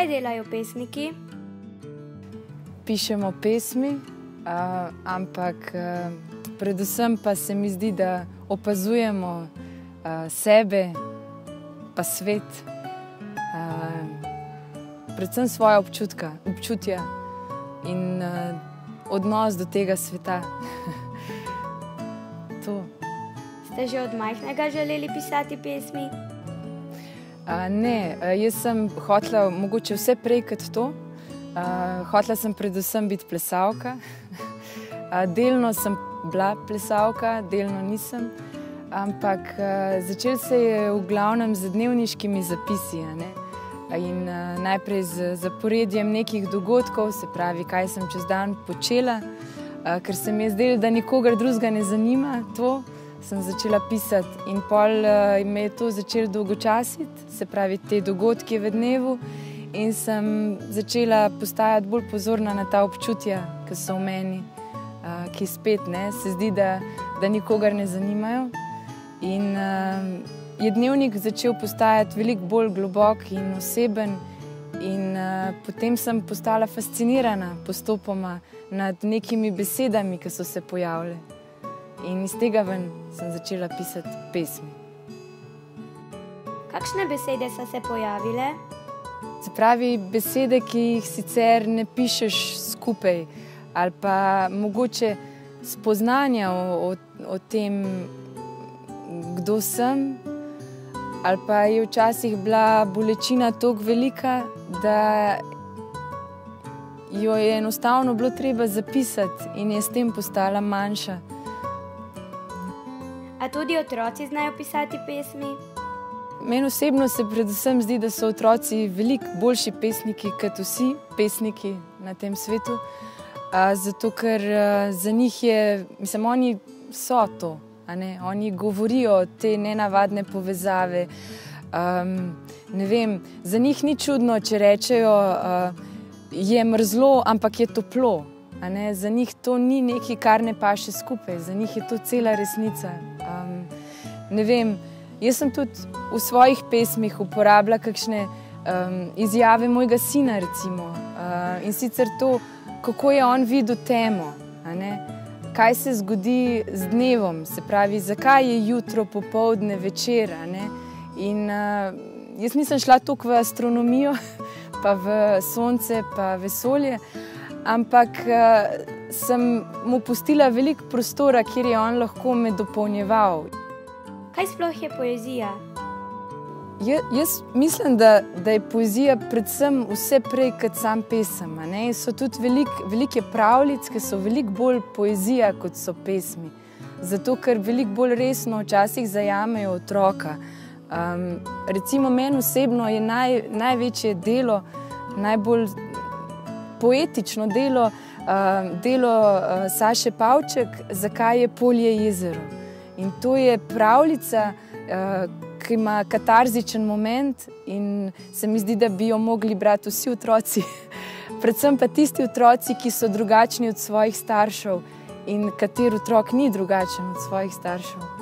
Kaj delajo pesniki? Pišemo pesmi, ampak predvsem pa se mi zdi, da opazujemo sebe pa svet, predvsem svoja občutja in odnos do tega sveta. To. Ste že od majhnega želeli pisati pesmi? Ne, jaz sem hotela mogoče vse prej kot to. Hotela sem predvsem biti plesalka. Delno sem bila plesalka, delno nisem. Ampak začelo se je v glavnem z dnevniškimi zapisi. In najprej z zaporedjem nekih dogodkov, se pravi, kaj sem čez dan počela. Ker se mi je zdelo, da nikogar drugega ne zanima to, sem začela pisati. In pol me je to začelo dolgočasiti, se pravi, te dogodke v dnevu. In sem začela postajati bolj pozorna na ta občutja, ki so v meni, ki spet se zdi, da nikogar ne zanimajo. In je dnevnik začel postajati veliko bolj globok in oseben. In potem sem postala fascinirana postopoma nad nekimi besedami, ki so se pojavile. In iz tega ven sem začela pisati pesmi. Kakšne besede so se pojavile? Se pravi, besede, ki jih sicer ne pišeš skupaj, ali pa mogoče spoznanja o tem, kdo sem, ali pa je včasih bila bolečina toliko velika, da jo je enostavno bilo treba zapisati in je s tem postala manjša. A tudi otroci znajo pisati pesmi? Meni osebno se predvsem zdi, da so otroci veliko boljši pesniki kot vsi pesniki na tem svetu. Zato, ker za njih je, mislim, oni so to, oni govorijo te nenavadne povezave. Ne vem, za njih ni čudno, če rečejo, je mrzlo, ampak je toplo. Za njih to ni nekaj, kar ne paše skupaj, za njih je to cela resnica. Ne vem, jaz sem tudi v svojih pesmih uporabila kakšne izjave mojega sina, recimo. In sicer to, kako je on videl temo, kaj se zgodi z dnevom, se pravi, zakaj je jutro, popoldne, večer. In jaz nisem šla toliko v astronomijo, pa v sonce, pa vesolje, ampak sem mu pustila veliko prostora, kjer je on lahko me dopolnjeval. Kaj sploh je poezija? Jaz mislim, da je poezija predvsem vse prej kot sam pesem. So tudi velike pravljic, ki so veliko bolj poezija, kot so pesmi. Zato, ker veliko bolj resno včasih zajamejo otroka. Recimo, meni osebno je največje delo, najbolj poetično delo Saše Pavček, Zakaj je polje jezero. In to je pravljica, ki ima katarzičen moment in se mi zdi, da bi jo mogli brati vsi otroci. Predvsem pa tisti otroci, ki so drugačni od svojih staršev in kateri otrok ni drugačen od svojih staršev.